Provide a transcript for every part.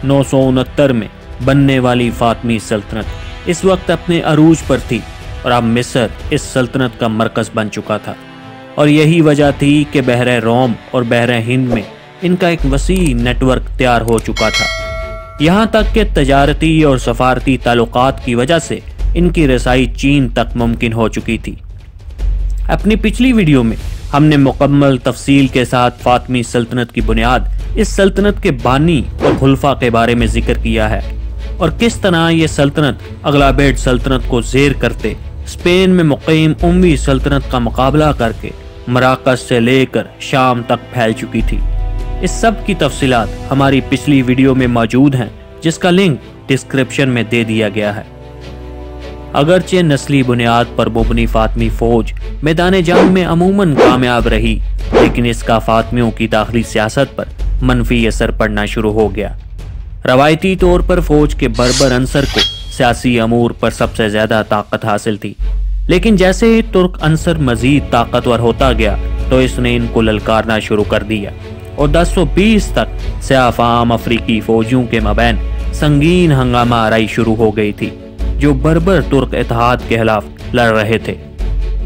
969 में बनने वाली फातमी सल्तनत इस वक्त अपने अरूज पर थी और अब मिस्र इस सल्तनत का मरकज़ बन चुका था। और यही वजह थी कि बहरे रोम और बहरे हिंद में इनका एक वसी नेटवर्क तैयार हो चुका था। यहाँ तक कि तजारती और सफारती ताल्लुकात की वजह से इनकी रसाई चीन तक मुमकिन हो चुकी थी। अपनी पिछली वीडियो में हमने मुकम्मल तफसील के साथ फातमी सल्तनत की बुनियाद, इस सल्तनत के बानी और खुलफा के बारे में जिक्र किया है और किस तरह ये सल्तनत अगलाबेड सल्तनत को ज़ेर करते स्पेन में मुक़ीम उम्मी सल्तनत का मुकाबला करके मराकश से लेकर शाम तक फैल चुकी थी। इस सब की तफसीलात हमारी पिछली वीडियो में मौजूद हैं, जिसका लिंक डिस्क्रिप्शन में दे दिया गया है। अगरचे नस्ली बुनियाद पर मुबनी फातमी फौज मैदान जंग में अमूमन कामयाब रही, लेकिन इसका फातमियों की दाखिली सियासत पर मनफी असर पड़ना शुरू हो गया। रवायती तौर पर फौज के बर्बर अंसर को सियासी अमूर पर सबसे ज्यादा ताकत हासिल थी, लेकिन जैसे ही तुर्क अंसर मजीद ताकतवर होता गया तो इसने इनको ललकारना शुरू कर दिया और 1020 तक सयाफाम अफ्रीकी फौजियों के मबैन संगीन हंगामा आराई शुरू हो गई थी, जो बर्बर तुर्क इत्तेहाद के खिलाफ लड़ रहे थे।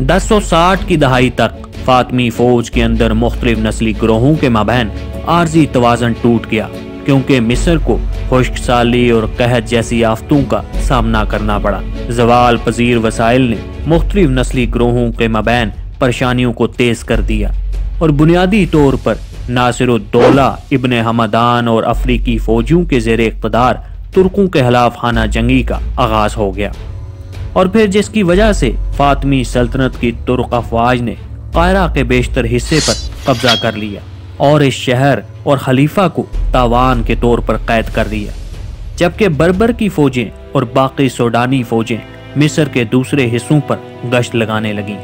1060 की दहाई तक फातमी फौज के अंदर मुख्तलिफ नस्ली ग्रोहों के मबैन आर्जी तवाज़न टूट गया, क्योंकि मिस्र को खुश्क साली और कहत जैसी आफतों का सामना करना पड़ा। जवाल पजीर वसाइल ने मुख्तलिफ नस्ली ग्रोहों के मबैन परेशानियों को तेज कर दिया और बुनियादी तौर पर नासिरुद्दौला इब्ने हमदान और अफ्रीकी फौजियों के ज़ेर इक़्तिदार तुर्कों के खिलाफ खाना जंगी का आगाज हो गया और फिर जिसकी वजह से फातमी सल्तनत की तुर्क अफवाज ने कायरा के बेशतर हिस्से पर कब्जा कर लिया और इस शहर और खलीफा को तावान के तौर पर कैद कर दिया, जबकि बर्बर की फौजें और बाकी सूडानी फौजें मिस्र के दूसरे हिस्सों पर गश्त लगाने लगीं।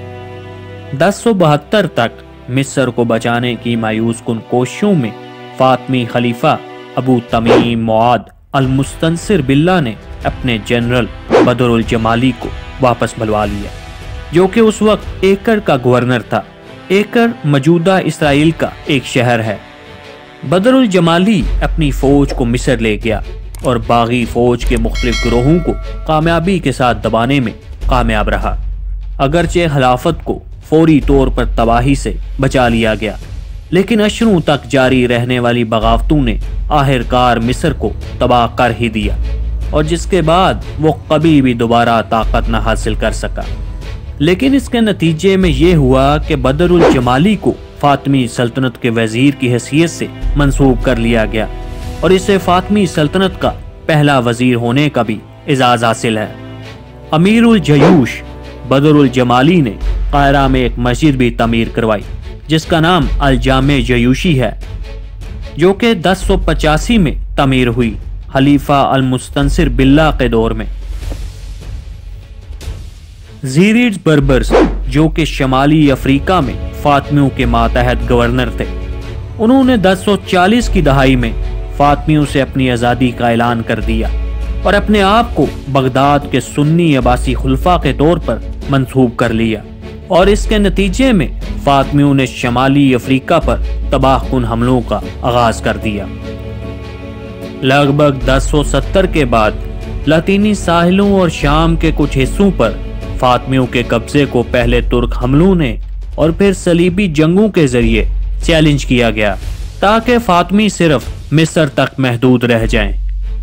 1072 तक मिस्र को बचाने की मायूस कुन कोशिशों में फातमी खलीफा अबू तमीम मुआद अल मुस्तनसिर बिल्ला ने अपने जनरल बदरुल जमाली को वापस बुलवा लिया, जो कि उस वक्त एकर का गवर्नर था। एकर मौजूदा इसराइल का एक शहर है। बदरुल जमाली अपनी फौज को मिस्र ले गया और बागी फौज के मुख्तलिफ गिरोहों को कामयाबी के साथ दबाने में कामयाब रहा। अगरचे खिलाफत को फौरी तौर पर तबाही से बचा लिया गया, लेकिन अशरों तक जारी रहने वाली बगावतों ने आखिरकार मिस्र को तबाह कर ही दिया और जिसके बाद वो कभी भी दोबारा ताकत न हासिल कर सका। लेकिन इसके नतीजे में ये हुआ कि बदरुल जमाली को फातमी सल्तनत के वजीर की हैसियत से मंसूब कर लिया गया और इसे फातमी सल्तनत का पहला वजीर होने का भी इजाज़ हासिल है। अमीरुल जयूश बदरुल जमाली ने कायरा में एक मस्जिद भी तमीर करवाई, जिसका नाम अल जामे जयूशी है, जो कि 1085 में तमीर हुई, खलीफा अल मुस्तनसिर बिल्ला के दौर में। ज़ीरिड्स बर्बर्स, जो कि शमाली अफ्रीका में फातमियों के मातहत गवर्नर थे, उन्होंने 1040 की दहाई में फातमियों से अपनी आज़ादी का ऐलान कर दिया और अपने आप को बगदाद के सुन्नी अब्बासी खुलफा के तौर पर मंसूब कर लिया और इसके नतीजे में फातमियों ने शमाली अफ्रीका पर तबाहकुन हमलों का आगाज कर दिया। लगभग 1070 के बाद लातीनी साहिलों और शाम के कुछ हिस्सों पर फातमियों के कब्जे को पहले तुर्क हमलों ने और फिर सलीबी जंगों के जरिए चैलेंज किया गया, ताकि फातमी सिर्फ मिस्र तक महदूद रह जाएं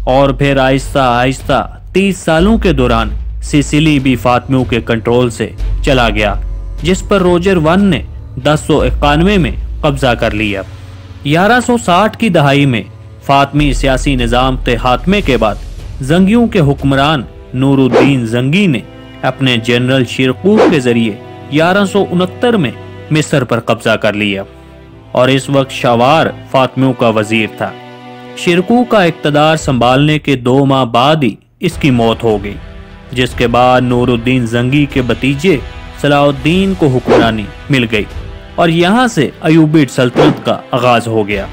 और फिर आहिस्ता आहिस्ता 30 सालों के दौरान सिसिली भी फातमियों के कंट्रोल से चला गया, जिस पर रोजर वन ने 1091 में कब्जा कर लिया। 1160 की दहाई में फातमी सियासी निज़ाम के खात्मे के बाद जंगियों के हुक्मरान नूरुद्दीन जंगी ने अपने जनरल शिरकूक के जरिए 1169 में मिस्र पर कब्जा कर लिया और इस वक्त शवार फातमियों का वजीर था। शिरकूक का इक़्तिदार संभालने के 2 माह बाद ही इसकी मौत हो गई, जिसके बाद नूरुद्दीन जंगी के भतीजे सलाहुद्दीन को हुक्मरानी मिल गई और यहाँ से अयूबीड सल्तनत का आगाज हो गया।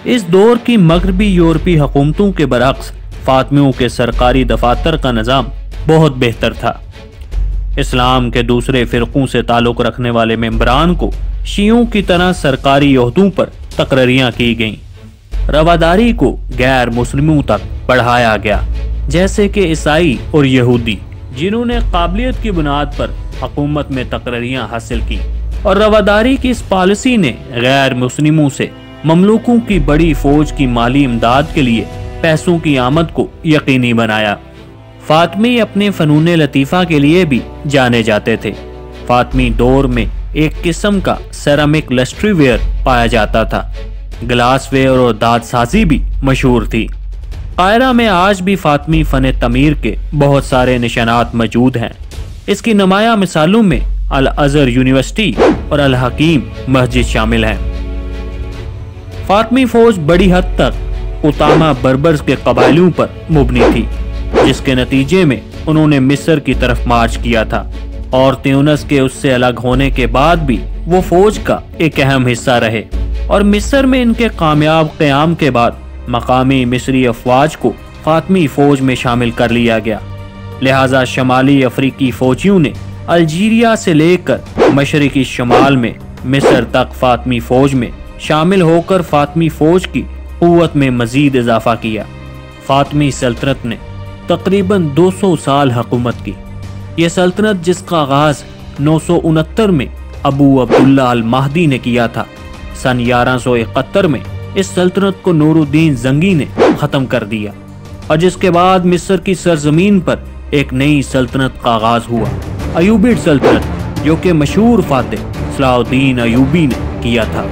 इस दौर की मगरबी यूरोपी हुकूमतों के बरअक्स फातमियों के सरकारी दफातर का निज़ाम बहुत बेहतर था। इस्लाम के दूसरे फ़िरक़ों से ताल्लुक़ रखने वाले मेंबरान को शियों की तरह सरकारी ओहदों पर तकरीरियाँ की गईं रवादारी को गैर मुस्लिमों तक बढ़ाया गया, जैसे कि ईसाई और यहूदी, जिन्होंने काबिलियत की बुनियाद पर हुकूमत में तकरीरियां हासिल की। और रवादारी की इस पॉलिसी ने गैर मुस्लिमों से ममलूकों की बड़ी फौज की माली इमदाद के लिए पैसों की आमद को यकीनी बनाया। फातमी अपने फनून लतीफ़ा के लिए भी जाने जाते थे। फातमी दौर में एक किस्म का सेरामिक लस्ट्रीवेयर पाया जाता था। ग्लासवेयर और दाद साजी भी मशहूर थी। कायरा में आज भी फातमी फन तमीर के बहुत सारे निशानात मौजूद हैं। इसकी नुमाया मिसालों में अल अज़हर यूनिवर्सिटी और अल हकीम मस्जिद शामिल हैं। फातमी फौज बड़ी हद तक उतामा बर्बर्स के कबायलों पर मुबनी थी, जिसके नतीजे में उन्होंने मिस्र की तरफ मार्च किया था और त्यूनस के उससे अलग होने के बाद भी वो फौज का एक अहम हिस्सा रहे। और मिस्र में इनके कामयाब क़याम के बाद मकामी मिस्री अफवाज को फातमी फौज में शामिल कर लिया गया। लिहाजा शमाली अफ्रीकी फौजियों ने अल्जीरिया से लेकर मशरकी शमाल में मिस्र तक फातमी फौज में शामिल होकर फातमी फौज की क़ुव्वत में मजीद इजाफा किया। फातमी सल्तनत ने तकरीबन 200 साल हुकूमत की। यह सल्तनत जिसका आगाज 969 में अबू अब्दुल्ला अल महदी ने किया था, सन 1171 में इस सल्तनत को नूरुद्दीन जंगी ने ख़त्म कर दिया और जिसके बाद मिस्र की सरजमीन पर एक नई सल्तनत का आगाज हुआ, अयूबिड सल्तनत, जो कि मशहूर फातिह सलाहुद्दीन अयूबी ने किया था।